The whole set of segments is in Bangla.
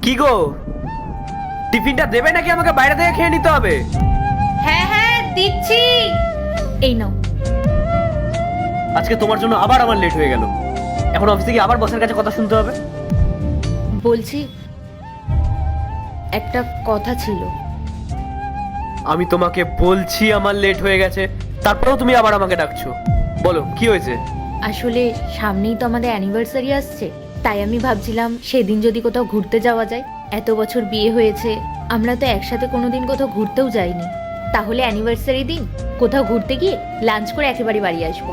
কি গো, টিফিনটা দেবে নাকি আমাকে বাইরে থেকে খেয়ে নিতে হবে? হ্যাঁ হ্যাঁ দিচ্ছি। এই নাও। আজকে তোমার জন্য আবার আমার লেট হয়ে গেল। এখন অফিসে গিয়ে আবার বসের কাছে কথা শুনতে হবে। বলছি, একটা কথা ছিল। আমি তোমাকে বলছি আমার লেট হয়ে গেছে, তারপরেও তুমি আবার আমাকে ডাকছো। বলো কি হয়েছে? আসলে সামনেই তো আমাদের অ্যানিভার্সারি আসছে, তাই আমি ভাবছিলাম সেদিন যদি কোথাও ঘুরতে যাওয়া যায়। এত বছর বিয়ে হয়েছে, আমরা তো একসাথে কোনোদিন কোথাও ঘুরতেও যাইনি। তাহলে অ্যানিভার্সারি দিন কোথাও ঘুরতে গিয়ে লাঞ্চ করে একেবারে বাড়ি আসবো।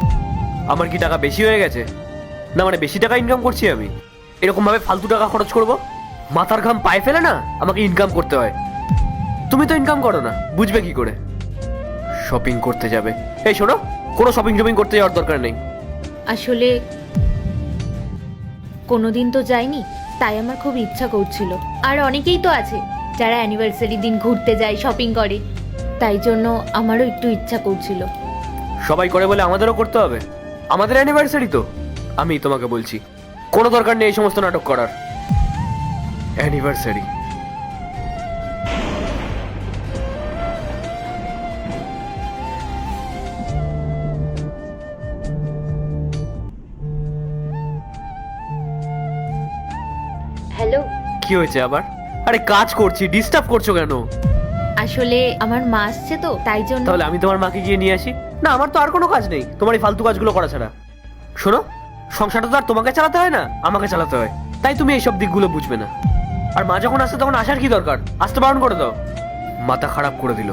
আমার কি টাকা বেশি হয়ে গেছে? না মানে বেশি টাকা ইনকাম করছি আমি, এরকম ভাবে ফালতু টাকা খরচ করব? মাথার ঘাম পায়ে ফেলে না আমাকে ইনকাম করতে হয়। তুমি তো ইনকাম করো না, বুঝবে কি করে? শপিং করতে যাবে? এই শোনো, কোনো শপিং করতে যাওয়ার দরকার নেই। আসলে কোনোদিন তো যাইনি, তাই আমার খুব ইচ্ছা করছিল। আর অনেকেই তো আছে যারা অ্যানিভার্সারি দিন ঘুরতে যায়, শপিং করে, তাই জন্য আমারও একটু ইচ্ছা করছিল। সবাই করে বলে আমাদেরও করতে হবে? আমাদের অ্যানিভার্সারি তো। আমি তোমাকে বলছি, কোনো দরকার নেই এই সমস্ত নাটক করার। Anniversary hello. কি হয়েছে আবার? আরে কাজ করছি, ডিস্টার্ব করছো কেন? আসলে আমার মা আসছে তো, তাই জন্য। তাহলে আমি তোমার মাকে গিয়ে নিয়ে আসি। না আমার তো আর কোনো কাজ নেই তোমার এই ফালতু কাজগুলো করা ছাড়া। শোনো, সংসারটা তো আর তোমাকে চালাতে হয় না, আমাকে চালাতে হয়। তাই তুমি এইসব দিকগুলো বুঝবে না। আর মা যখন আসছে তখন আসার কি দরকার? আসতে বারণ করে দাও। মাথা খারাপ করে দিল।